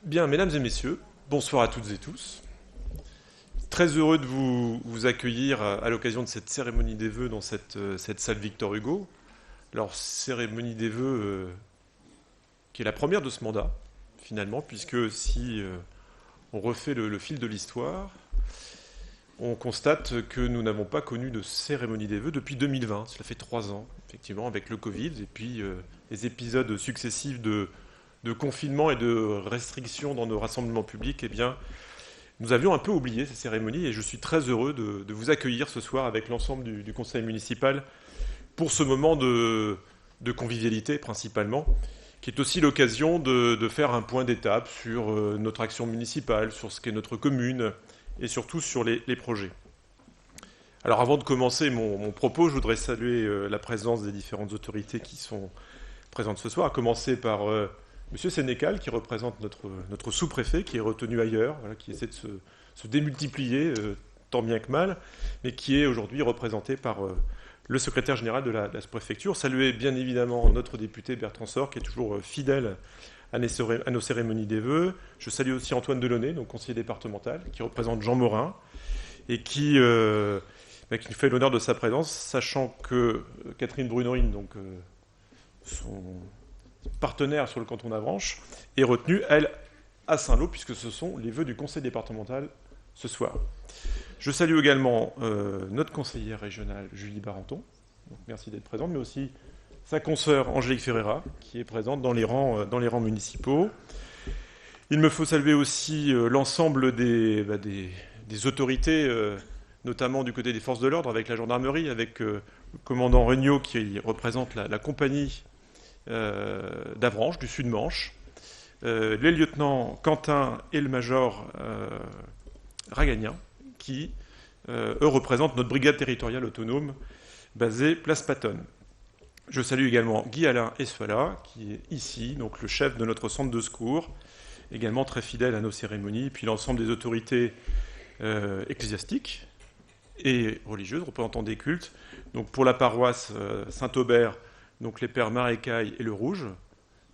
Bien, mesdames et messieurs, bonsoir à toutes et tous. Très heureux de vous accueillir à l'occasion de cette cérémonie des vœux dans cette salle Victor Hugo. Alors, cérémonie des vœux qui est la première de ce mandat, finalement, puisque si on refait le fil de l'histoire, on constate que nous n'avons pas connu de cérémonie des vœux depuis 2020. Cela fait 3 ans, effectivement, avec le Covid, et puis les épisodes successifs de confinement et de restrictions dans nos rassemblements publics, eh bien, nous avions un peu oublié ces cérémonies et je suis très heureux de vous accueillir ce soir avec l'ensemble du conseil municipal pour ce moment de convivialité principalement, qui est aussi l'occasion de faire un point d'étape sur notre action municipale, sur ce qu'est notre commune et surtout sur les projets. Alors avant de commencer mon propos, je voudrais saluer la présence des différentes autorités qui sont présentes ce soir, à commencer par Monsieur Sénécal, qui représente notre sous-préfet, qui est retenu ailleurs, voilà, qui essaie de se démultiplier tant bien que mal, mais qui est aujourd'hui représenté par le secrétaire général de la sous-préfecture. Saluer bien évidemment notre député Bertrand Sort, qui est toujours fidèle à nos cérémonies des vœux. Je salue aussi Antoine Delaunay, donc conseiller départemental, qui représente Jean Morin, et qui nous fait l'honneur de sa présence, sachant que Catherine Brunoine, donc son partenaire sur le canton d'Avranches, est retenue, elle, à Saint-Lô, puisque ce sont les vœux du conseil départemental ce soir. Je salue également notre conseillère régionale, Julie Barenton, donc merci d'être présente, mais aussi sa consoeur Angélique Ferreira, qui est présente dans les rangs municipaux. Il me faut saluer aussi l'ensemble des autorités, notamment du côté des forces de l'ordre, avec la gendarmerie, avec le commandant Regnault, qui représente la compagnie d'Avranches, du Sud-Manche, les lieutenants Quentin et le major Ragagnin, qui, eux, représentent notre brigade territoriale autonome basée Place Pattonne. Je salue également Guy-Alain Esfala, qui est ici, donc le chef de notre centre de secours, également très fidèle à nos cérémonies, puis l'ensemble des autorités ecclésiastiques et religieuses, représentants des cultes. Donc pour la paroisse Saint-Aubert, donc les pères Marécaille et Le Rouge,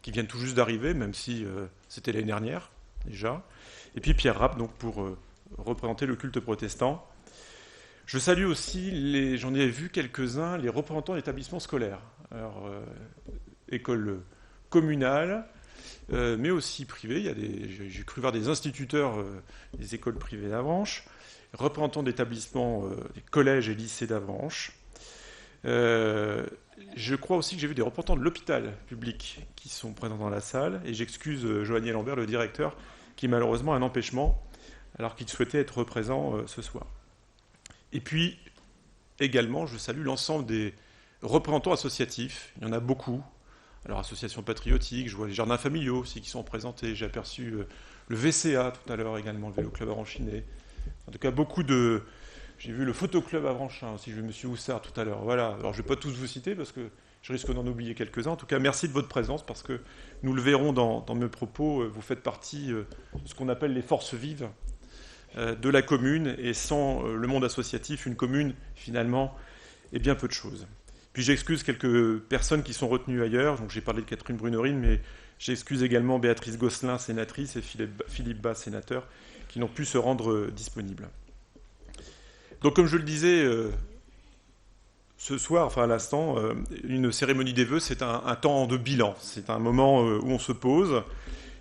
qui viennent tout juste d'arriver, même si c'était l'année dernière déjà. Et puis Pierre Rapp, donc pour représenter le culte protestant. Je salue aussi, j'en ai vu quelques-uns, les représentants d'établissements scolaires. Alors, écoles communales, mais aussi privées. J'ai cru voir des instituteurs des écoles privées d'Avranches, représentants d'établissements, des collèges et lycées d'Avranches. Je crois aussi que j'ai vu des représentants de l'hôpital public qui sont présents dans la salle. Et j'excuse Joannier Lambert, le directeur, qui malheureusement a un empêchement, alors qu'il souhaitait être présent ce soir. Et puis, également, je salue l'ensemble des représentants associatifs. Il y en a beaucoup. Alors, associations patriotiques, je vois les jardins familiaux aussi qui sont présentés. J'ai aperçu le VCA tout à l'heure également, le Vélo Club Avranchinais. En tout cas, beaucoup de... J'ai vu le photoclub Avranchin aussi, j'ai vu M. Houssard tout à l'heure. Voilà. Alors, je ne vais pas tous vous citer parce que je risque d'en oublier quelques-uns. En tout cas, merci de votre présence parce que nous le verrons dans mes propos. Vous faites partie de ce qu'on appelle les forces vives de la commune. Et sans le monde associatif, une commune, finalement, est bien peu de choses. Puis j'excuse quelques personnes qui sont retenues ailleurs. Donc, j'ai parlé de Catherine Brunerine, mais j'excuse également Béatrice Gosselin, sénatrice, et Philippe Bas, sénateur, qui n'ont pu se rendre disponibles. Donc, comme je le disais ce soir, enfin à l'instant, une cérémonie des vœux, c'est un temps de bilan. C'est un moment où on se pose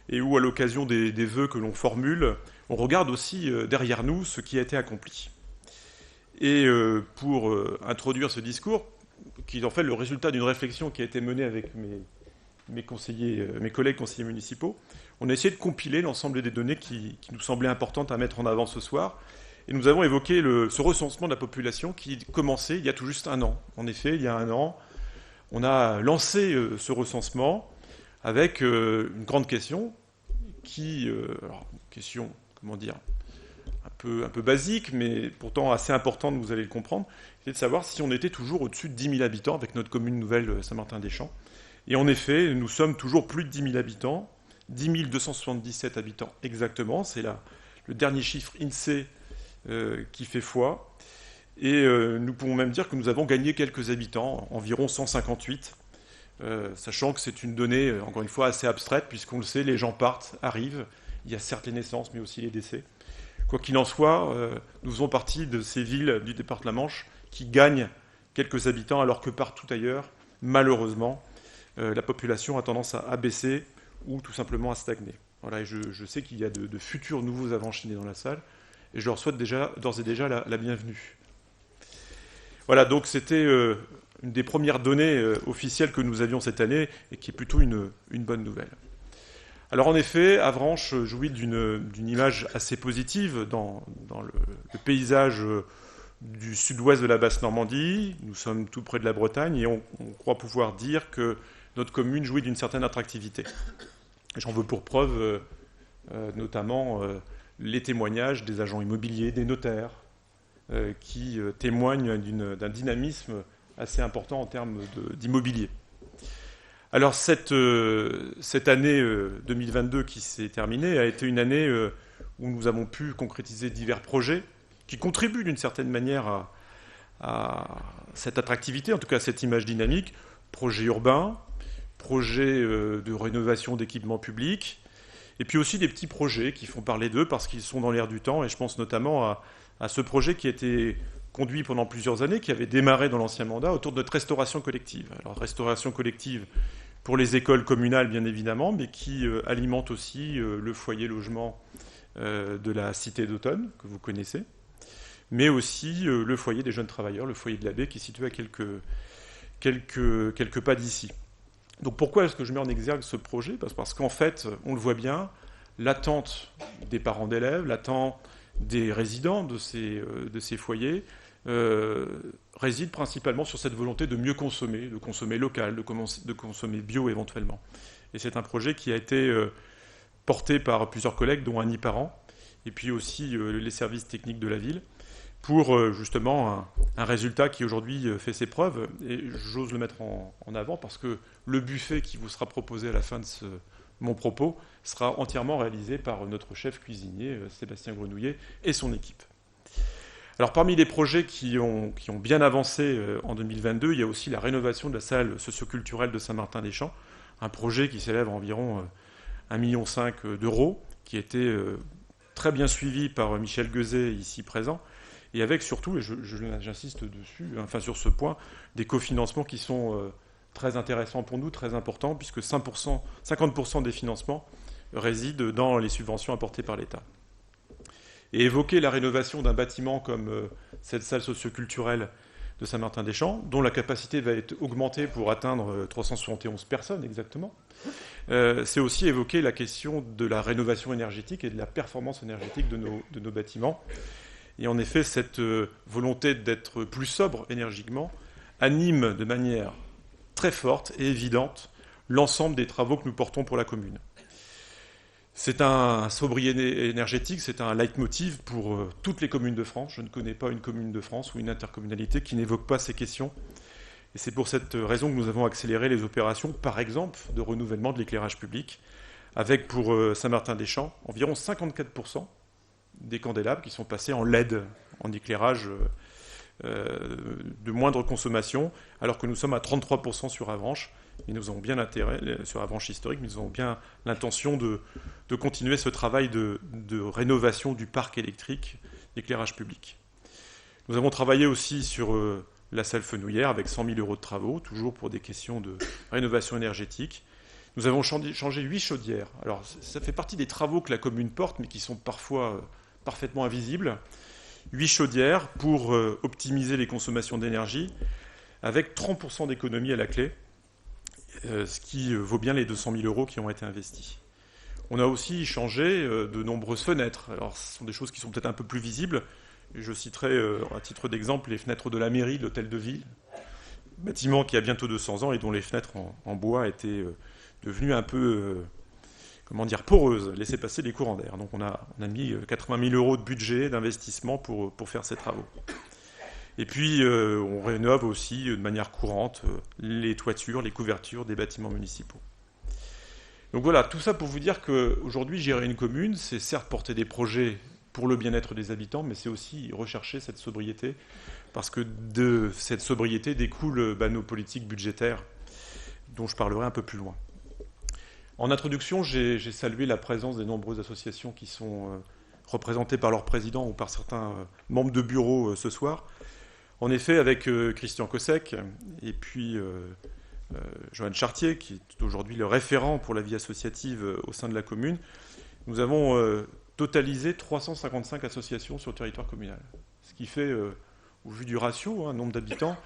et où, à l'occasion des vœux que l'on formule, on regarde aussi derrière nous ce qui a été accompli. Et pour introduire ce discours, qui est en fait le résultat d'une réflexion qui a été menée avec mes collègues conseillers municipaux, on a essayé de compiler l'ensemble des données qui nous semblaient importantes à mettre en avant ce soir. Et nous avons évoqué ce recensement de la population qui commençait il y a tout juste 1 an. En effet, il y a 1 an, on a lancé ce recensement avec une grande question question, comment dire, un peu basique, mais pourtant assez importante, vous allez le comprendre, c'est de savoir si on était toujours au-dessus de 10 000 habitants avec notre commune nouvelle Saint-Martin-des-Champs. Et en effet, nous sommes toujours plus de 10 000 habitants, 10 277 habitants exactement, c'est le dernier chiffre INSEE qui fait foi. Et nous pouvons même dire que nous avons gagné quelques habitants, environ 158, sachant que c'est une donnée, encore une fois, assez abstraite, puisqu'on le sait, les gens partent, arrivent, Il y a certes les naissances, mais aussi les décès. Quoi qu'il en soit, nous faisons partie de ces villes du départ de la Manche qui gagnent quelques habitants, alors que partout ailleurs, malheureusement, la population a tendance à baisser ou tout simplement à stagner. Voilà, et je sais qu'il y a de futurs nouveaux Avranchinais dans la salle, et je leur souhaite d'ores et déjà la bienvenue. Voilà, donc c'était une des premières données officielles que nous avions cette année, et qui est plutôt une bonne nouvelle. Alors en effet, Avranches jouit d'une image assez positive dans le paysage du sud-ouest de la Basse-Normandie. Nous sommes tout près de la Bretagne et on croit pouvoir dire que notre commune jouit d'une certaine attractivité. J'en veux pour preuve notamment les témoignages des agents immobiliers, des notaires, qui témoignent d'un dynamisme assez important en termes d'immobilier. Alors cette année 2022 qui s'est terminée a été une année où nous avons pu concrétiser divers projets qui contribuent d'une certaine manière à cette attractivité, en tout cas à cette image dynamique. Projets urbains, projets de rénovation d'équipements publics, et puis aussi des petits projets qui font parler d'eux parce qu'ils sont dans l'air du temps, et je pense notamment à ce projet qui a été conduit pendant plusieurs années, qui avait démarré dans l'ancien mandat autour de notre restauration collective. Alors restauration collective pour les écoles communales, bien évidemment, mais qui alimente aussi le foyer logement de la Cité d'Automne, que vous connaissez, mais aussi le foyer des jeunes travailleurs, le foyer de l'Abbé, qui est situé à quelques pas d'ici. Donc pourquoi est-ce que je mets en exergue ce projet ? Parce qu'en fait, on le voit bien, l'attente des parents d'élèves, l'attente des résidents de ces foyers réside principalement sur cette volonté de mieux consommer, de consommer local, de consommer bio éventuellement. Et c'est un projet qui a été porté par plusieurs collègues, dont Annie Parent, et puis aussi les services techniques de la ville, pour justement un résultat qui aujourd'hui fait ses preuves. Et j'ose le mettre en avant parce que le buffet qui vous sera proposé à la fin de mon propos sera entièrement réalisé par notre chef cuisinier, Sébastien Grenouillet, et son équipe. Alors parmi les projets qui ont bien avancé en 2022, il y a aussi la rénovation de la salle socioculturelle de Saint-Martin-des-Champs, un projet qui s'élève à environ 1,5 million d'euros, qui a été très bien suivi par Michel Guezet, ici présent, et avec surtout, et j'insiste dessus, enfin sur ce point, des cofinancements qui sont très intéressants pour nous, très importants, puisque 50% des financements résident dans les subventions apportées par l'État. Et évoquer la rénovation d'un bâtiment comme cette salle socioculturelle de Saint-Martin-des-Champs, dont la capacité va être augmentée pour atteindre 371 personnes exactement, c'est aussi évoquer la question de la rénovation énergétique et de la performance énergétique de nos bâtiments. Et en effet, cette volonté d'être plus sobre énergiquement anime de manière très forte et évidente l'ensemble des travaux que nous portons pour la commune. C'est un sobriété énergétique, c'est un leitmotiv pour toutes les communes de France. Je ne connais pas une commune de France ou une intercommunalité qui n'évoque pas ces questions. Et c'est pour cette raison que nous avons accéléré les opérations, par exemple, de renouvellement de l'éclairage public, avec pour Saint-Martin-des-Champs environ 54% des candélabres qui sont passés en LED, en éclairage de moindre consommation, alors que nous sommes à 33% sur Avranches. Et nous avons bien l'intérêt, sur Avranches historique, nous avons bien l'intention de continuer ce travail de rénovation du parc électrique d'éclairage public. Nous avons travaillé aussi sur la salle Fenouillère avec 100 000 euros de travaux, toujours pour des questions de rénovation énergétique. Nous avons changé 8 chaudières. Alors, ça fait partie des travaux que la commune porte, mais qui sont parfois parfaitement invisibles. 8 chaudières pour optimiser les consommations d'énergie, avec 30% d'économie à la clé, ce qui vaut bien les 200 000 euros qui ont été investis. On a aussi changé de nombreuses fenêtres. Alors, ce sont des choses qui sont peut-être un peu plus visibles. Je citerai à titre d'exemple les fenêtres de la mairie, de l'hôtel de ville, bâtiment qui a bientôt 200 ans et dont les fenêtres en bois étaient devenues un peu, poreuses, laisser passer les courants d'air. Donc on a mis 80 000 euros de budget d'investissement pour faire ces travaux. Et puis on rénove aussi de manière courante les toitures, les couvertures des bâtiments municipaux. Donc voilà, tout ça pour vous dire qu'aujourd'hui, gérer une commune, c'est certes porter des projets pour le bien-être des habitants, mais c'est aussi rechercher cette sobriété, parce que de cette sobriété découlent nos politiques budgétaires, dont je parlerai un peu plus loin. En introduction, j'ai salué la présence des nombreuses associations qui sont représentées par leur président ou par certains membres de bureau ce soir. En effet, avec Christian Kossek et puis Johan Chartier, qui est aujourd'hui le référent pour la vie associative au sein de la commune, nous avons totalisé 355 associations sur le territoire communal. Ce qui fait, au vu du ratio, nombre d'habitants,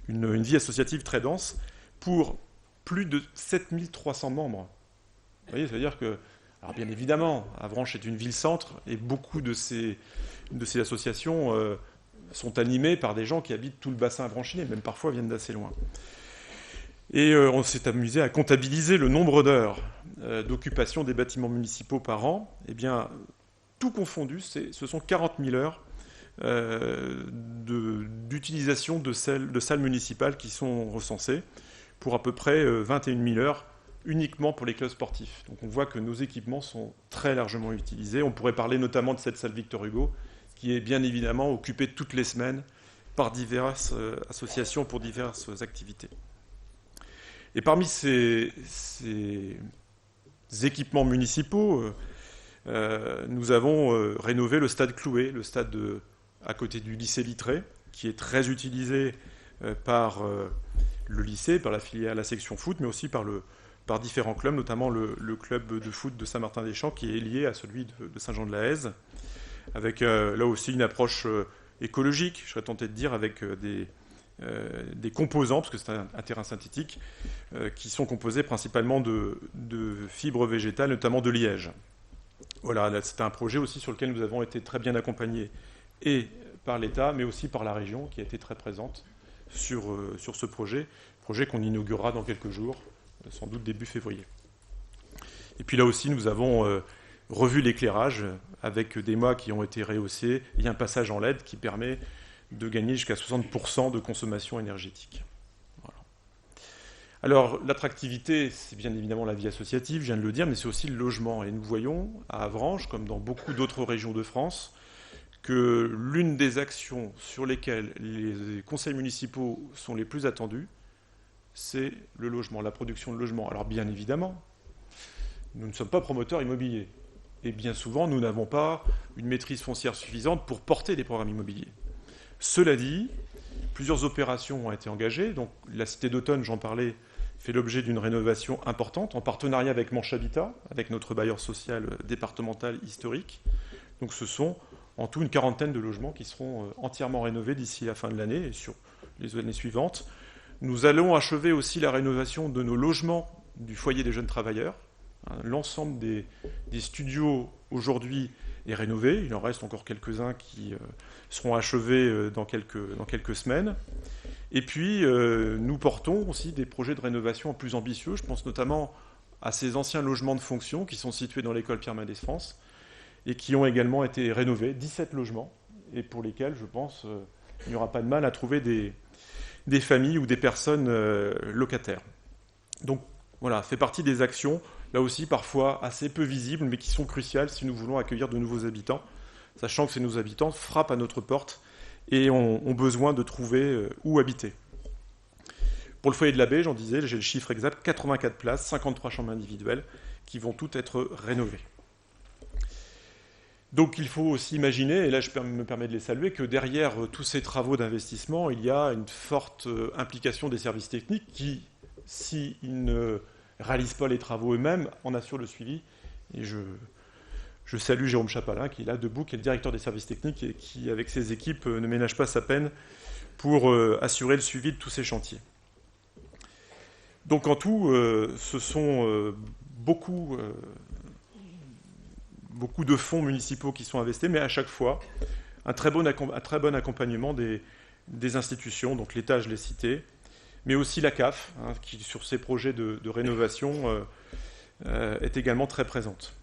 une vie associative très dense pour plus de 7300 membres. Vous voyez, c'est-à-dire que, alors bien évidemment, Avranches est une ville-centre et beaucoup de ces associations sont animées par des gens qui habitent tout le bassin avranchinais, même parfois viennent d'assez loin. Et on s'est amusé à comptabiliser le nombre d'heures d'occupation des bâtiments municipaux par an. Eh bien, tout confondu, ce sont 40 000 heures d'utilisation de salles municipales qui sont recensées, pour à peu près 21 000 heures uniquement pour les clubs sportifs. Donc on voit que nos équipements sont très largement utilisés. On pourrait parler notamment de cette salle Victor Hugo, qui est bien évidemment occupée toutes les semaines par diverses associations pour diverses activités. Et parmi ces équipements municipaux, nous avons rénové le stade Cloué, le stade à côté du lycée Littré, qui est très utilisé par le lycée, par la section foot, mais aussi par différents clubs, notamment le club de foot de Saint-Martin-des-Champs, qui est lié à celui de Saint-Jean-de-la-Haise, avec là aussi une approche écologique, je serais tenté de dire, avec des composants, parce que c'est un terrain synthétique, qui sont composés principalement de fibres végétales, notamment de liège. Voilà, c'est un projet aussi sur lequel nous avons été très bien accompagnés, et par l'État, mais aussi par la région, qui a été très présente sur ce projet qu'on inaugurera dans quelques jours, sans doute début février. Et puis là aussi, nous avons revu l'éclairage avec des mâts qui ont été rehaussés et un passage en LED qui permet de gagner jusqu'à 60% de consommation énergétique. Voilà. Alors, l'attractivité, c'est bien évidemment la vie associative, je viens de le dire, mais c'est aussi le logement. Et nous voyons à Avranches, comme dans beaucoup d'autres régions de France, que l'une des actions sur lesquelles les conseils municipaux sont les plus attendus, c'est le logement, la production de logements. Alors bien évidemment, nous ne sommes pas promoteurs immobiliers. Et bien souvent, nous n'avons pas une maîtrise foncière suffisante pour porter des programmes immobiliers. Cela dit, plusieurs opérations ont été engagées. Donc la Cité d'Automne, j'en parlais, fait l'objet d'une rénovation importante en partenariat avec Manche Habitat, avec notre bailleur social départemental historique. Donc ce sont en tout une quarantaine de logements qui seront entièrement rénovés d'ici la fin de l'année et sur les années suivantes. Nous allons achever aussi la rénovation de nos logements du foyer des jeunes travailleurs. L'ensemble des studios aujourd'hui est rénové. Il en reste encore quelques-uns qui seront achevés dans quelques semaines. Et puis, nous portons aussi des projets de rénovation plus ambitieux. Je pense notamment à ces anciens logements de fonction qui sont situés dans l'école Pierre Mendès France et qui ont également été rénovés, 17 logements, et pour lesquels, je pense, il n'y aura pas de mal à trouver des familles ou des personnes locataires. Donc voilà, fait partie des actions, là aussi parfois assez peu visibles, mais qui sont cruciales si nous voulons accueillir de nouveaux habitants, sachant que ces nouveaux habitants frappent à notre porte et ont besoin de trouver où habiter. Pour le foyer de l'abbé, j'en disais, j'ai le chiffre exact, 84 places, 53 chambres individuelles, qui vont toutes être rénovées. Donc il faut aussi imaginer, et là je me permets de les saluer, que derrière tous ces travaux d'investissement, il y a une forte implication des services techniques qui, s'ils ne réalisent pas les travaux eux-mêmes, en assurent le suivi. Et je salue Jérôme Chapalin, qui est là debout, qui est le directeur des services techniques et qui, avec ses équipes, ne ménage pas sa peine pour assurer le suivi de tous ces chantiers. Donc en tout, ce sont beaucoup de fonds municipaux qui sont investis, mais à chaque fois, un très bon accompagnement des institutions, donc l'État, je l'ai cité, mais aussi la CAF, qui, sur ces projets de rénovation, est également très présente.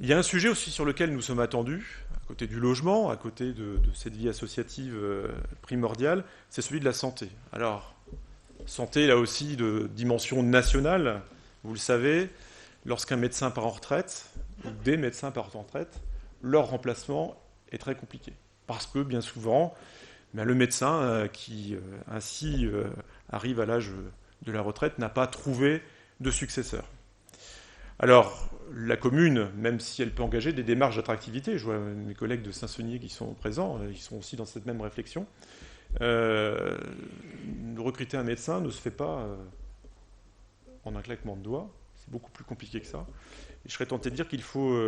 Il y a un sujet aussi sur lequel nous sommes attendus, à côté du logement, à côté de cette vie associative primordiale, c'est celui de la santé. Alors, santé, là aussi, de dimension nationale, vous le savez, lorsqu'un médecin part en retraite, ou des médecins partent en retraite, leur remplacement est très compliqué. Parce que, bien souvent, le médecin qui ainsi arrive à l'âge de la retraite n'a pas trouvé de successeurs. Alors, la commune, même si elle peut engager des démarches d'attractivité, je vois mes collègues de Saint-Saunier qui sont présents, ils sont aussi dans cette même réflexion, recruter un médecin ne se fait pas en un claquement de doigts, c'est beaucoup plus compliqué que ça. Et je serais tenté de dire qu'il faut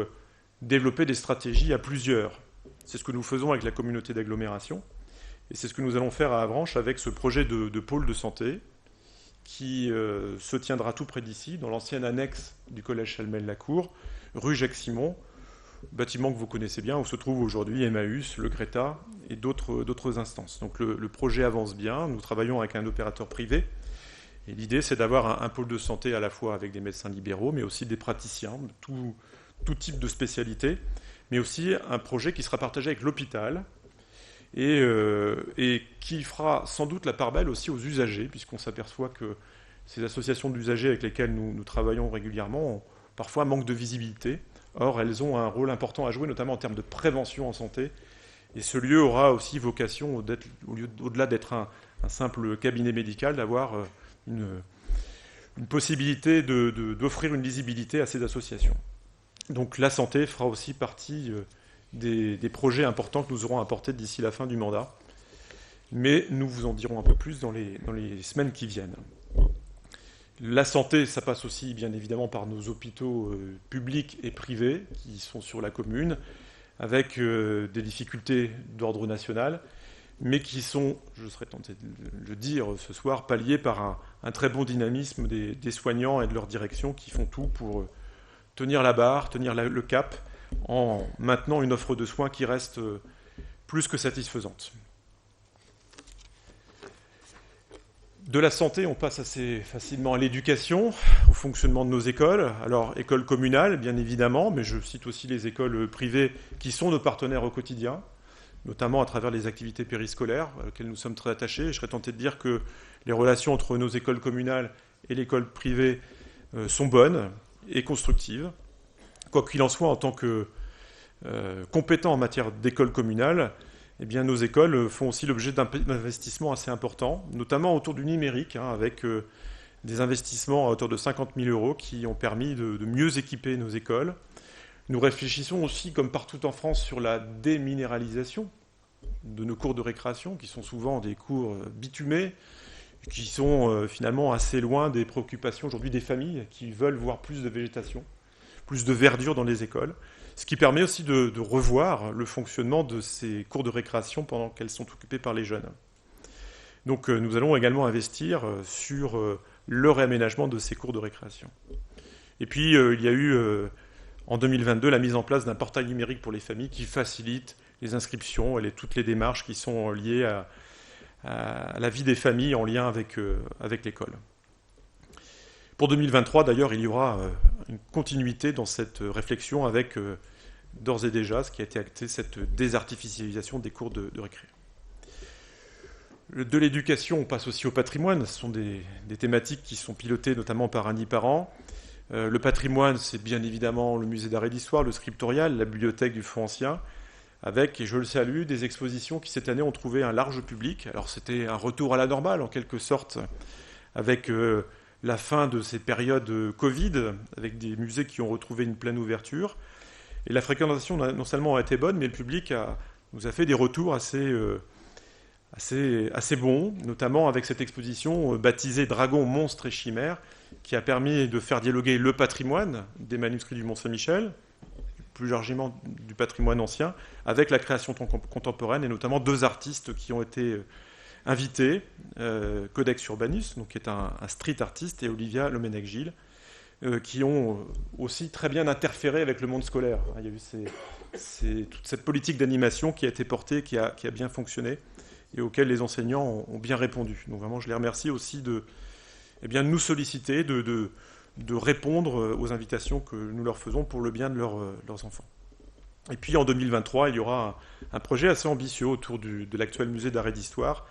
développer des stratégies à plusieurs. C'est ce que nous faisons avec la communauté d'agglomération, et c'est ce que nous allons faire à Avranches avec ce projet de pôle de santé, qui se tiendra tout près d'ici, dans l'ancienne annexe du collège Chalmel-Lacour, rue Jacques-Simon, bâtiment que vous connaissez bien, où se trouvent aujourd'hui Emmaüs, le Greta et d'autres instances. Donc le projet avance bien, nous travaillons avec un opérateur privé, et l'idée c'est d'avoir un pôle de santé à la fois avec des médecins libéraux, mais aussi des praticiens, tout type de spécialité, mais aussi un projet qui sera partagé avec l'hôpital, et qui fera sans doute la part belle aussi aux usagers, puisqu'on s'aperçoit que ces associations d'usagers avec lesquelles nous travaillons régulièrement parfois manquent de visibilité. Or, elles ont un rôle important à jouer, notamment en termes de prévention en santé. Et ce lieu aura aussi vocation, au-delà d'être un simple cabinet médical, d'avoir une possibilité d'offrir une lisibilité à ces associations. Donc la santé fera aussi partie des projets importants que nous aurons apportés d'ici la fin du mandat. Mais nous vous en dirons un peu plus dans les semaines qui viennent. La santé, ça passe aussi bien évidemment par nos hôpitaux publics et privés qui sont sur la commune, avec des difficultés d'ordre national, mais qui sont, je serais tenté de le dire ce soir, palliées par un très bon dynamisme des soignants et de leur direction qui font tout pour tenir la barre, tenir le cap, en maintenant une offre de soins qui reste plus que satisfaisante. De la santé, on passe assez facilement à l'éducation, au fonctionnement de nos écoles. Alors, écoles communales, bien évidemment, mais je cite aussi les écoles privées qui sont nos partenaires au quotidien, notamment à travers les activités périscolaires, auxquelles nous sommes très attachés. Je serais tenté de dire que les relations entre nos écoles communales et l'école privée sont bonnes et constructives. Quoi qu'il en soit, en tant que compétents en matière d'école communale, eh bien, nos écoles font aussi l'objet d'investissements assez importants, notamment autour du numérique, avec des investissements à hauteur de 50 000 euros qui ont permis de mieux équiper nos écoles. Nous réfléchissons aussi, comme partout en France, sur la déminéralisation de nos cours de récréation, qui sont souvent des cours bitumés, qui sont finalement assez loin des préoccupations aujourd'hui des familles qui veulent voir plus de végétation, plus de verdure dans les écoles, ce qui permet aussi de revoir le fonctionnement de ces cours de récréation pendant qu'elles sont occupées par les jeunes. Donc nous allons également investir sur le réaménagement de ces cours de récréation. Et puis il y a eu en 2022 la mise en place d'un portail numérique pour les familles qui facilite les inscriptions et toutes les démarches qui sont liées à la vie des familles en lien avec l'école. Pour 2023, d'ailleurs, il y aura une continuité dans cette réflexion avec, d'ores et déjà, ce qui a été acté, cette désartificialisation des cours de récré. De l'éducation, on passe aussi au patrimoine. Ce sont des thématiques qui sont pilotées notamment par Annie Parent. Le patrimoine, c'est bien évidemment le musée d'art et d'histoire, le scriptorial, la bibliothèque du Fonds ancien, avec, et je le salue, des expositions qui cette année ont trouvé un large public. Alors c'était un retour à la normale, en quelque sorte, avec la fin de ces périodes Covid, avec des musées qui ont retrouvé une pleine ouverture. Et la fréquentation non seulement a été bonne, mais le public nous a fait des retours assez bons, notamment avec cette exposition baptisée Dragons, monstres et chimères, qui a permis de faire dialoguer le patrimoine des manuscrits du Mont-Saint-Michel, plus largement du patrimoine ancien, avec la création contemporaine, et notamment 2 artistes qui ont été invités, Codex Urbanus, donc, qui est un street artiste, et Olivia Lomenec-Gilles, qui ont aussi très bien interféré avec le monde scolaire. Il y a eu toute cette politique d'animation qui a été portée, qui a bien fonctionné, et auquel les enseignants ont bien répondu. Donc vraiment, je les remercie aussi de nous solliciter, de répondre aux invitations que nous leur faisons pour le bien de leurs enfants. Et puis en 2023, il y aura un projet assez ambitieux autour de l'actuel musée d'art et d'histoire,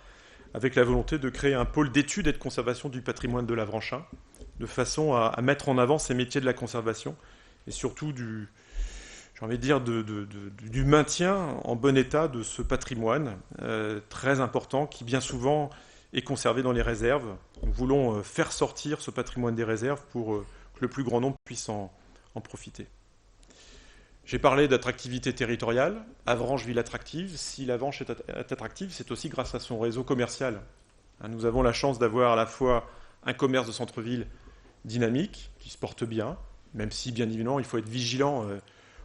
avec la volonté de créer un pôle d'études et de conservation du patrimoine de l'Avranchin, de façon à mettre en avant ces métiers de la conservation, et surtout du maintien en bon état de ce patrimoine très important, qui bien souvent et conservé dans les réserves. Nous voulons faire sortir ce patrimoine des réserves pour que le plus grand nombre puisse en profiter. J'ai parlé d'attractivité territoriale. Avranches, ville attractive. Si l'Avranches est attractive, c'est aussi grâce à son réseau commercial. Nous avons la chance d'avoir à la fois un commerce de centre-ville dynamique, qui se porte bien, même si, bien évidemment, il faut être vigilant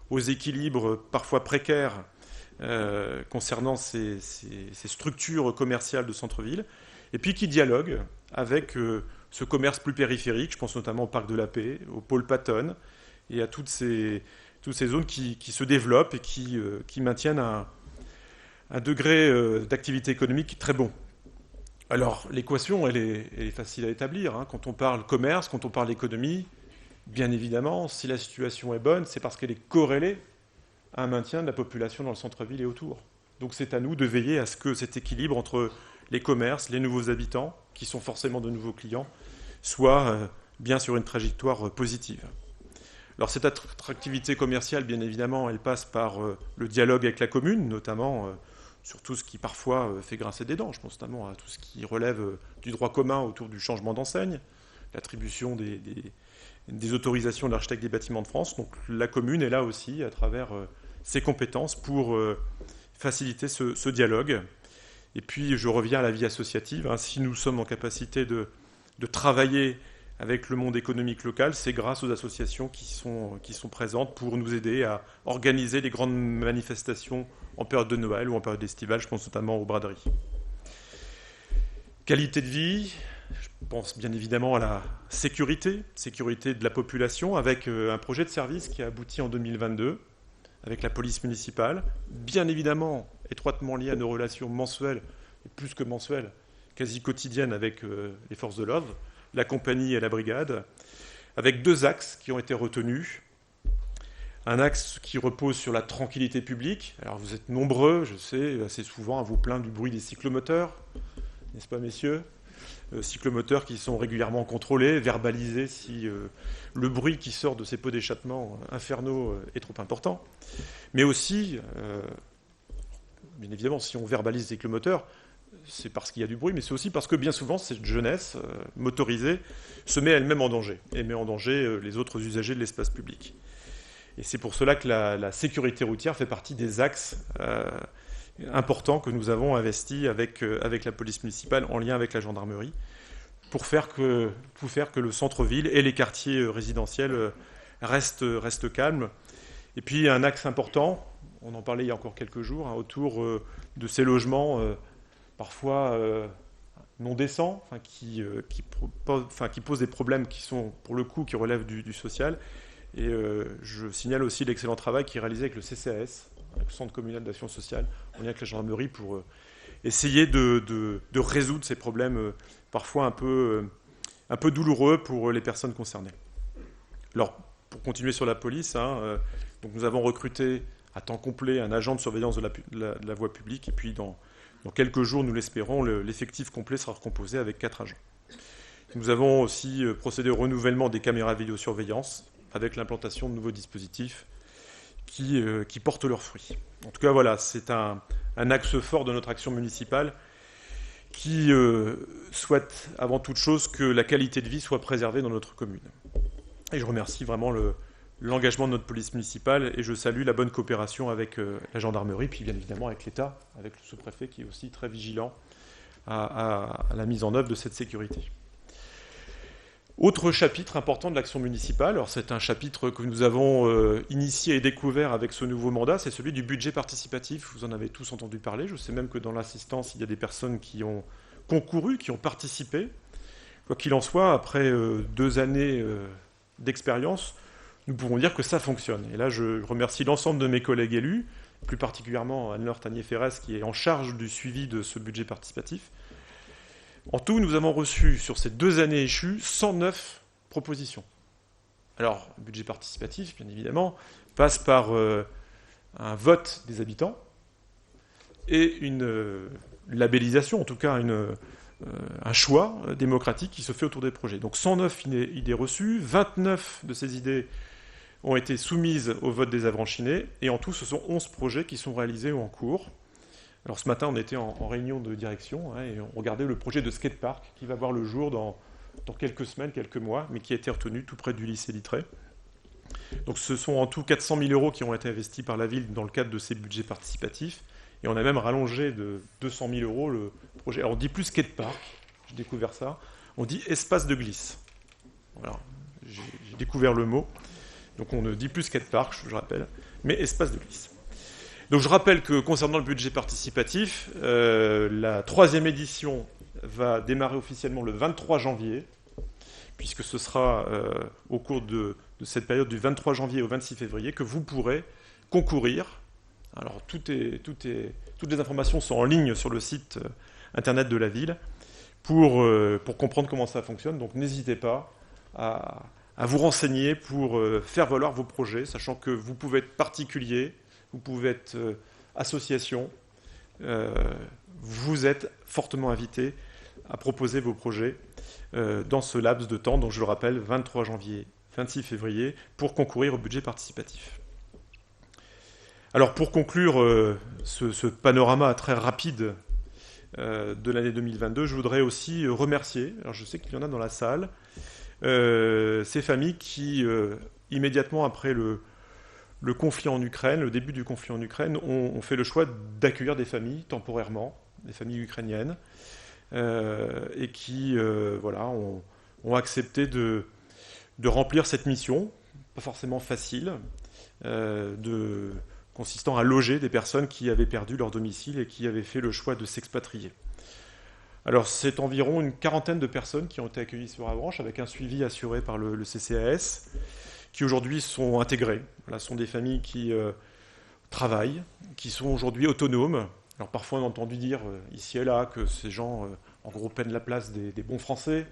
aux équilibres parfois précaires concernant ces structures commerciales de centre-ville, et puis qui dialogue avec ce commerce plus périphérique. Je pense notamment au Parc de la Paix, au pôle Patton, et à toutes ces zones qui se développent et qui maintiennent un degré d'activité économique très bon. Alors, l'équation, elle est facile à établir. Quand on parle commerce, quand on parle économie, bien évidemment, si la situation est bonne, c'est parce qu'elle est corrélée à un maintien de la population dans le centre-ville et autour. Donc c'est à nous de veiller à ce que cet équilibre entre les commerces, les nouveaux habitants, qui sont forcément de nouveaux clients, soit bien sur une trajectoire positive. Alors cette attractivité commerciale, bien évidemment, elle passe par le dialogue avec la commune, notamment sur tout ce qui parfois fait grincer des dents. Je pense notamment à tout ce qui relève du droit commun autour du changement d'enseigne, l'attribution des autorisations de l'architecte des bâtiments de France. Donc la commune est là aussi à travers ses compétences pour faciliter ce dialogue. Et puis je reviens à la vie associative. Si nous sommes en capacité de travailler avec le monde économique local, c'est grâce aux associations qui sont présentes pour nous aider à organiser les grandes manifestations en période de Noël ou en période estivale. Je pense notamment aux braderies. Qualité de vie, je pense bien évidemment à la sécurité de la population, avec un projet de service qui a abouti en 2022, avec la police municipale, bien évidemment étroitement lié à nos relations mensuelles, et plus que mensuelles, quasi quotidiennes avec les forces de l'ordre, la compagnie et la brigade, avec 2 axes qui ont été retenus. Un axe qui repose sur la tranquillité publique. Alors vous êtes nombreux, je sais, assez souvent à vous plaindre du bruit des cyclomoteurs, n'est-ce pas messieurs ? Cyclomoteurs qui sont régulièrement contrôlés, verbalisés si le bruit qui sort de ces pots d'échappement infernaux est trop important. Mais aussi, bien évidemment, si on verbalise les cyclomoteurs, c'est parce qu'il y a du bruit, mais c'est aussi parce que bien souvent, cette jeunesse motorisée se met elle-même en danger, et met en danger les autres usagers de l'espace public. Et c'est pour cela que la sécurité routière fait partie des axes importants que nous avons investis avec la police municipale en lien avec la gendarmerie pour faire que le centre-ville et les quartiers résidentiels restent calmes. Et puis un axe important, on en parlait il y a encore quelques jours, autour de ces logements parfois non décents, qui posent des problèmes qui sont pour le coup qui relèvent du social. Et je signale aussi l'excellent travail qui est réalisé avec le CCAS, avec le Centre communal d'action sociale, en lien avec la gendarmerie, pour essayer de résoudre ces problèmes parfois un peu douloureux pour les personnes concernées. Alors, pour continuer sur la police, donc nous avons recruté à temps complet un agent de surveillance de la voie publique, et puis dans quelques jours, nous l'espérons, l'effectif complet sera recomposé avec 4 agents. Nous avons aussi procédé au renouvellement des caméras de vidéosurveillance, avec l'implantation de nouveaux dispositifs qui portent leurs fruits. En tout cas, voilà, c'est un axe fort de notre action municipale qui souhaite avant toute chose que la qualité de vie soit préservée dans notre commune. Et je remercie vraiment l'engagement de notre police municipale et je salue la bonne coopération avec la gendarmerie, puis bien évidemment avec l'État, avec le sous-préfet qui est aussi très vigilant à la mise en œuvre de cette sécurité. Autre chapitre important de l'action municipale, alors c'est un chapitre que nous avons initié et découvert avec ce nouveau mandat, c'est celui du budget participatif. Vous en avez tous entendu parler. Je sais même que dans l'assistance, il y a des personnes qui ont concouru, qui ont participé. Quoi qu'il en soit, après 2 années d'expérience, nous pouvons dire que ça fonctionne. Et là, je remercie l'ensemble de mes collègues élus, plus particulièrement Anne-Laure Tanier-Ferrès, qui est en charge du suivi de ce budget participatif. En tout, nous avons reçu, sur ces 2 années échues, 109 propositions. Alors, le budget participatif, bien évidemment, passe par un vote des habitants et une labellisation, en tout cas un choix démocratique qui se fait autour des projets. Donc 109 idées reçues, 29 de ces idées ont été soumises au vote des Avranchinais, et en tout, ce sont 11 projets qui sont réalisés ou en cours, Alors ce matin, on était en réunion de direction et on regardait le projet de skatepark qui va voir le jour dans quelques semaines, quelques mois, mais qui a été retenu tout près du lycée Littré. Donc ce sont en tout 400 000 euros qui ont été investis par la ville dans le cadre de ces budgets participatifs. Et on a même rallongé de 200 000 euros le projet. Alors on dit plus skatepark, j'ai découvert ça, on dit espace de glisse. Voilà, j'ai découvert le mot. Donc on ne dit plus skatepark, je rappelle, mais espace de glisse. Donc je rappelle que concernant le budget participatif, la 3e édition va démarrer officiellement le 23 janvier, puisque ce sera au cours de cette période du 23 janvier au 26 février que vous pourrez concourir. Alors toutes les informations sont en ligne sur le site internet de la ville pour comprendre comment ça fonctionne. Donc n'hésitez pas à vous renseigner pour faire valoir vos projets, sachant que vous pouvez être particulier, vous pouvez être association. Vous êtes fortement invité à proposer vos projets dans ce laps de temps, donc je le rappelle, 23 janvier, 26 février, pour concourir au budget participatif. Alors pour conclure ce panorama très rapide de l'année 2022, je voudrais aussi remercier, alors je sais qu'il y en a dans la salle, ces familles qui, immédiatement après le conflit en Ukraine, le début du conflit en Ukraine, ont fait le choix d'accueillir des familles temporairement, des familles ukrainiennes, et qui ont accepté de remplir cette mission, pas forcément facile, consistant à loger des personnes qui avaient perdu leur domicile et qui avaient fait le choix de s'expatrier. Alors c'est environ une quarantaine de personnes qui ont été accueillies sur Avranches avec un suivi assuré par le CCAS, qui aujourd'hui sont intégrées. Voilà, ce sont des familles qui travaillent, qui sont aujourd'hui autonomes. Alors parfois on a entendu dire ici et là que ces gens en gros prennent la place des bons Français.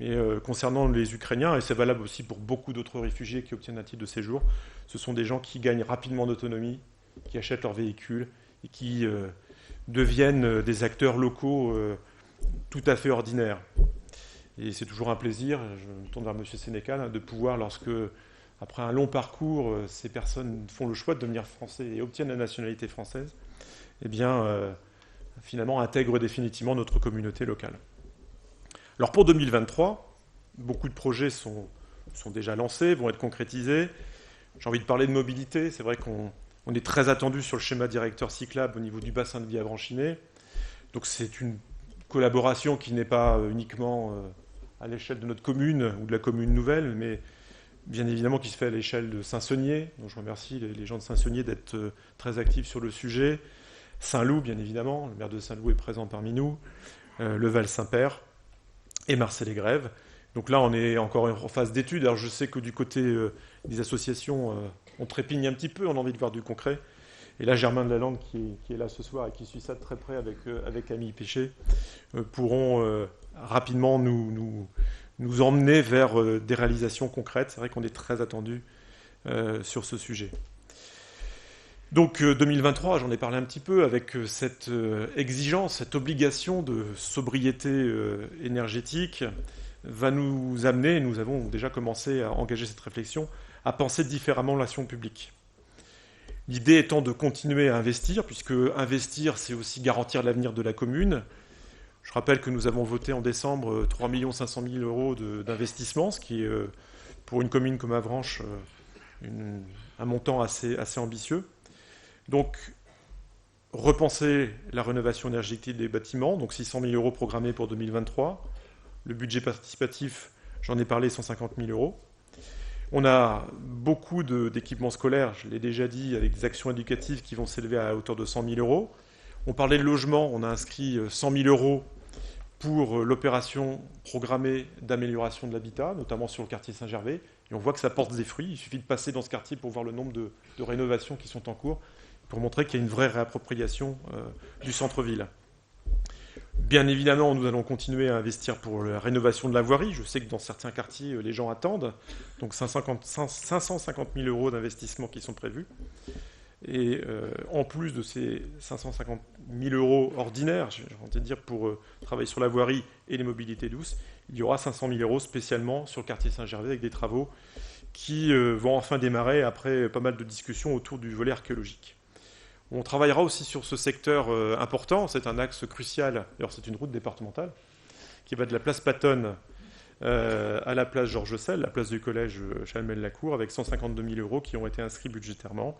Mais concernant les Ukrainiens, et c'est valable aussi pour beaucoup d'autres réfugiés qui obtiennent un titre de séjour, ce sont des gens qui gagnent rapidement d'autonomie, qui achètent leur véhicule et qui deviennent des acteurs locaux tout à fait ordinaires. Et c'est toujours un plaisir, je me tourne vers M. Sénécal, de pouvoir, lorsque, après un long parcours, ces personnes font le choix de devenir français et obtiennent la nationalité française, eh bien, finalement, intègrent définitivement notre communauté locale. Alors pour 2023, beaucoup de projets sont déjà lancés, vont être concrétisés. J'ai envie de parler de mobilité. C'est vrai qu'on est très attendu sur le schéma directeur cyclable au niveau du bassin de vie avranchiné. Donc c'est une collaboration qui n'est pas uniquement à l'échelle de notre commune ou de la commune nouvelle, mais bien évidemment qui se fait à l'échelle de Saint-Saunier. Donc je remercie les gens de Saint-Saunier d'être très actifs sur le sujet. Saint-Loup, bien évidemment, le maire de Saint-Loup est présent parmi nous. Le Val-Saint-Père et Marseille-les-Grèves. Donc là, on est encore en phase d'étude. Alors je sais que du côté des associations, on trépigne un petit peu, on a envie de voir du concret. Et là, Germain de Lalande, qui est là ce soir et qui suit ça de très près avec Camille Péché, pourront rapidement nous emmener vers des réalisations concrètes. C'est vrai qu'on est très attendu sur ce sujet. Donc 2023, j'en ai parlé un petit peu, avec cette exigence, cette obligation de sobriété énergétique, va nous amener, nous avons déjà commencé à engager cette réflexion, à penser différemment l'action publique. L'idée étant de continuer à investir, puisque investir, c'est aussi garantir l'avenir de la commune. Je rappelle que nous avons voté en décembre 3 500 000 euros d'investissement, ce qui est, pour une commune comme Avranches, un montant assez ambitieux. Donc, repenser la rénovation énergétique des bâtiments, donc 600 000 euros programmés pour 2023. Le budget participatif, j'en ai parlé, 150 000 euros. On a beaucoup d'équipements scolaires, je l'ai déjà dit, avec des actions éducatives qui vont s'élever à hauteur de 100 000 euros. On parlait de logement, on a inscrit 100 000 euros pour l'opération programmée d'amélioration de l'habitat, notamment sur le quartier Saint-Gervais. Et on voit que ça porte des fruits. Il suffit de passer dans ce quartier pour voir le nombre de rénovations qui sont en cours, pour montrer qu'il y a une vraie réappropriation du centre-ville. Bien évidemment, nous allons continuer à investir pour la rénovation de la voirie. Je sais que dans certains quartiers, les gens attendent. Donc 550 000 euros d'investissement qui sont prévus. Et en plus de ces 550 000 euros ordinaires, j'ai envie de dire, pour travailler sur la voirie et les mobilités douces, il y aura 500 000 euros spécialement sur le quartier Saint-Gervais avec des travaux qui vont enfin démarrer après pas mal de discussions autour du volet archéologique. On travaillera aussi sur ce secteur important, c'est un axe crucial, alors c'est une route départementale, qui va de la place Pattonne à la place Georges Sel, la place du collège Chalmel-Lacour, avec 152 000 euros qui ont été inscrits budgétairement.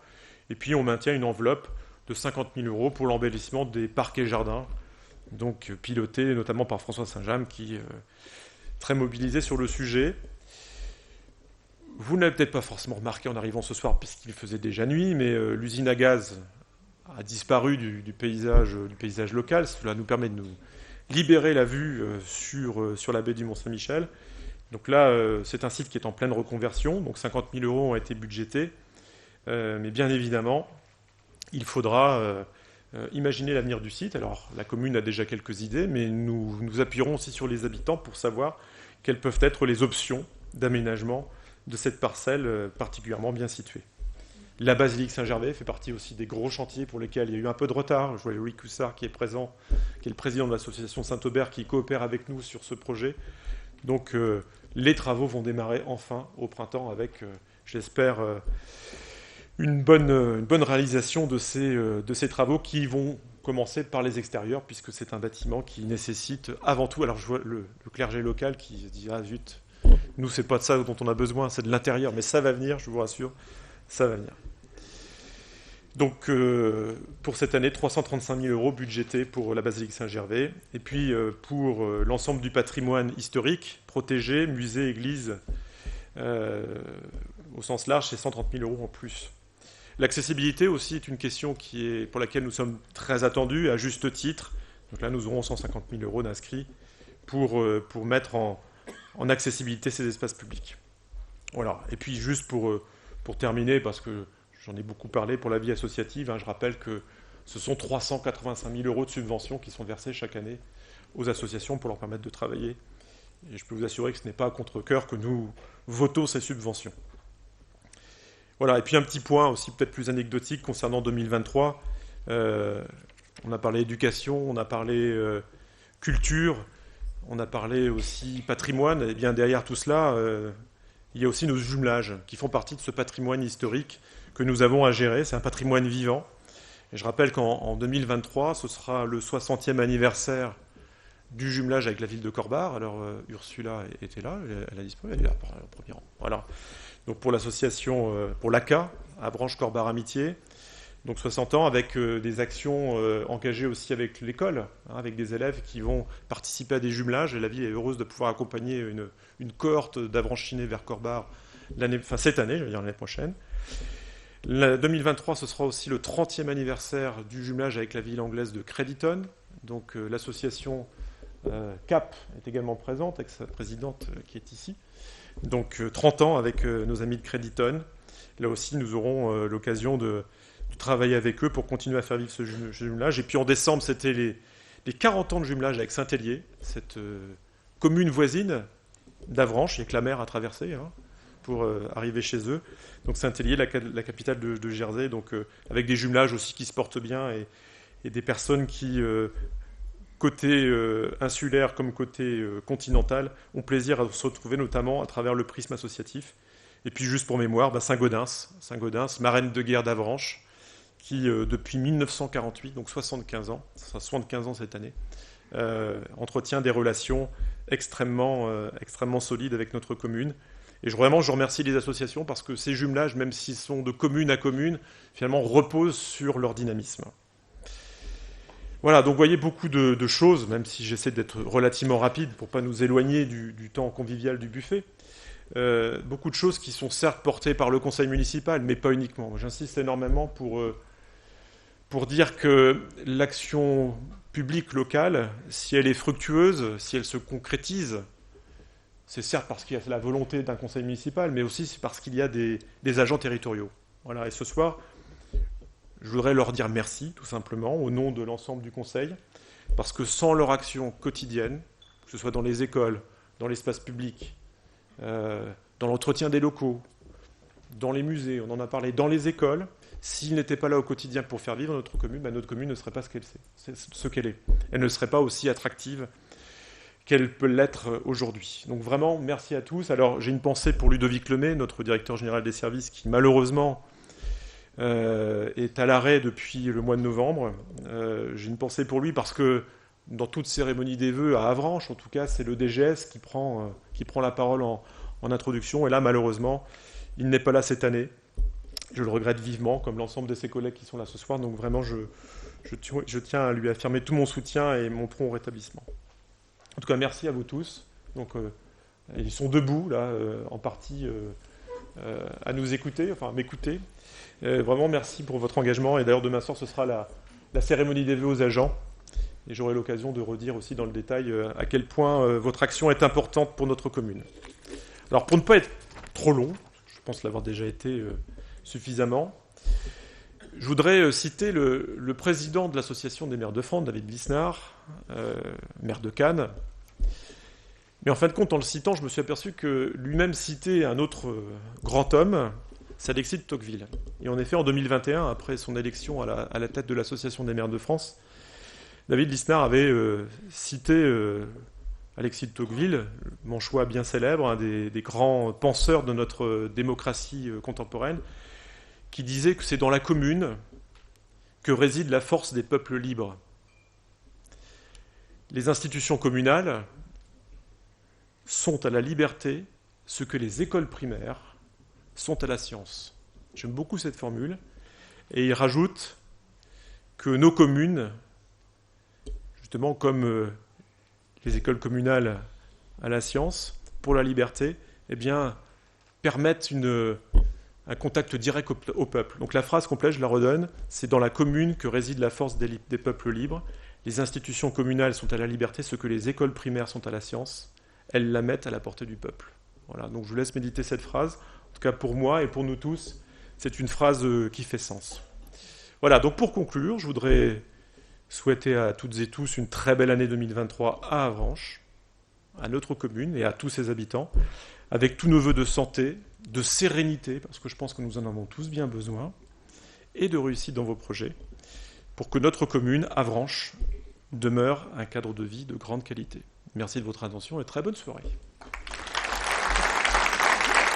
Et puis on maintient une enveloppe de 50 000 euros pour l'embellissement des parcs et jardins, donc piloté notamment par François Saint-James, qui est très mobilisé sur le sujet. Vous n'avez peut-être pas forcément remarqué en arrivant ce soir, puisqu'il faisait déjà nuit, mais l'usine à gaz a disparu du paysage local. Cela nous permet de nous libérer la vue sur la baie du Mont-Saint-Michel. Donc là, c'est un site qui est en pleine reconversion, donc 50 000 euros ont été budgétés. Mais bien évidemment, il faudra imaginer l'avenir du site. Alors, la commune a déjà quelques idées, mais nous nous appuierons aussi sur les habitants pour savoir quelles peuvent être les options d'aménagement de cette parcelle particulièrement bien située. La basilique Saint-Gervais fait partie aussi des gros chantiers pour lesquels il y a eu un peu de retard. Je vois Louis Coussard qui est présent, qui est le président de l'association Saint-Aubert, qui coopère avec nous sur ce projet. Donc les travaux vont démarrer enfin au printemps avec, j'espère, une bonne réalisation de ces travaux qui vont commencer par les extérieurs, puisque c'est un bâtiment qui nécessite avant tout... Alors je vois le clergé local qui se dit « Ah zut, nous c'est pas de ça dont on a besoin, c'est de l'intérieur, mais ça va venir, je vous rassure. » Ça va venir. Donc, pour cette année, 335 000 euros budgétés pour la basilique Saint-Gervais. Et puis, pour l'ensemble du patrimoine historique, protégé, musée, église, au sens large, c'est 130 000 euros en plus. L'accessibilité aussi est une question pour laquelle nous sommes très attendus, à juste titre. Donc là, nous aurons 150 000 euros d'inscrits pour mettre en accessibilité ces espaces publics. Voilà. Et puis, juste pour terminer, parce que j'en ai beaucoup parlé pour la vie associative, je rappelle que ce sont 385 000 euros de subventions qui sont versés chaque année aux associations pour leur permettre de travailler. Et je peux vous assurer que ce n'est pas à contre-cœur que nous votons ces subventions. Voilà, et puis un petit point aussi peut-être plus anecdotique concernant 2023. On a parlé éducation, on a parlé culture, on a parlé aussi patrimoine. Et bien derrière tout cela... il y a aussi nos jumelages qui font partie de ce patrimoine historique que nous avons à gérer. C'est un patrimoine vivant. Et je rappelle qu'en 2023, ce sera le 60e anniversaire du jumelage avec la ville de Corbare. Alors Ursula était là, elle a disparu, elle est là au premier rang. Voilà. Donc pour l'association, pour l'ACA, à Branche Corbare Amitié. Donc 60 ans avec des actions engagées aussi avec l'école, avec des élèves qui vont participer à des jumelages. Et la ville est heureuse de pouvoir accompagner une cohorte d'Avranchinés vers Corbare cette année, je veux dire l'année prochaine. 2023, ce sera aussi le 30e anniversaire du jumelage avec la ville anglaise de Crediton. Donc l'association CAP est également présente, avec sa présidente qui est ici. Donc 30 ans avec nos amis de Crediton. Là aussi, nous aurons l'occasion de travailler avec eux pour continuer à faire vivre ce jumelage. Et puis en décembre, c'était les 40 ans de jumelage avec Saint-Hélier, cette commune voisine d'Avranches. Il n'y a que la mer à traverser pour arriver chez eux. Donc Saint-Hélier, la capitale de Jersey, donc avec des jumelages aussi qui se portent bien et des personnes qui, côté insulaire comme côté continental, ont plaisir à se retrouver notamment à travers le prisme associatif. Et puis juste pour mémoire, Saint-Gaudens, marraine de guerre d'Avranches, qui depuis 1948, donc 75 ans, ça sera 75 ans cette année, entretient des relations extrêmement solides avec notre commune. Et je remercie les associations parce que ces jumelages, même s'ils sont de commune à commune, finalement reposent sur leur dynamisme. Voilà, donc vous voyez beaucoup de choses, même si j'essaie d'être relativement rapide pour ne pas nous éloigner du temps convivial du buffet. Beaucoup de choses qui sont certes portées par le conseil municipal, mais pas uniquement. J'insiste énormément pour dire que l'action publique locale, si elle est fructueuse, si elle se concrétise, c'est certes parce qu'il y a la volonté d'un conseil municipal, mais aussi c'est parce qu'il y a des agents territoriaux. Voilà. Et ce soir, je voudrais leur dire merci, tout simplement, au nom de l'ensemble du conseil, parce que sans leur action quotidienne, que ce soit dans les écoles, dans l'espace public, dans l'entretien des locaux, dans les musées, on en a parlé, dans les écoles, s'ils n'étaient pas là au quotidien pour faire vivre notre commune ne serait pas ce qu'elle est. Elle ne serait pas aussi attractive qu'elle peut l'être aujourd'hui. Donc vraiment, merci à tous. Alors, j'ai une pensée pour Ludovic Lemay, notre directeur général des services, qui malheureusement est à l'arrêt depuis le mois de novembre. J'ai une pensée pour lui parce que dans toute cérémonie des vœux à Avranches, en tout cas, c'est le DGS qui prend la parole en introduction. Et là, malheureusement, il n'est pas là cette année. Je le regrette vivement, comme l'ensemble de ses collègues qui sont là ce soir. Donc vraiment, je tiens à lui affirmer tout mon soutien et mon prompt rétablissement. En tout cas, merci à vous tous. Donc, ils sont debout, là, en partie, à nous écouter, enfin à m'écouter. Vraiment, merci pour votre engagement. Et d'ailleurs, demain soir, ce sera la cérémonie des vœux aux agents. Et j'aurai l'occasion de redire aussi dans le détail à quel point votre action est importante pour notre commune. Alors, pour ne pas être trop long, je pense l'avoir déjà été suffisamment, je voudrais citer le président de l'association des maires de France, David Lisnard, maire de Cannes. Mais en fin de compte, en le citant, je me suis aperçu que lui-même citait un autre grand homme, c'est Alexis de Tocqueville. Et en effet, en 2021, après son élection à la tête de l'association des maires de France, David Lisnard avait cité Alexis de Tocqueville, mon choix bien célèbre, un des grands penseurs de notre démocratie contemporaine, qui disait que c'est dans la commune que réside la force des peuples libres. Les institutions communales sont à la liberté ce que les écoles primaires sont à la science. J'aime beaucoup cette formule. Et il rajoute que nos communes, justement comme les écoles communales à la science, pour la liberté, eh bien, permettent un contact direct au peuple. Donc la phrase complète, je la redonne, c'est dans la commune que réside la force des peuples libres. Les institutions communales sont à la liberté, ce que les écoles primaires sont à la science. Elles la mettent à la portée du peuple. Voilà, donc je vous laisse méditer cette phrase. En tout cas pour moi et pour nous tous, c'est une phrase qui fait sens. Voilà, donc pour conclure, je voudrais souhaiter à toutes et tous une très belle année 2023 à Avranches, à notre commune et à tous ses habitants, avec tous nos vœux de santé, de sérénité, parce que je pense que nous en avons tous bien besoin, et de réussite dans vos projets, pour que notre commune, Avranches, demeure un cadre de vie de grande qualité. Merci de votre attention et très bonne soirée.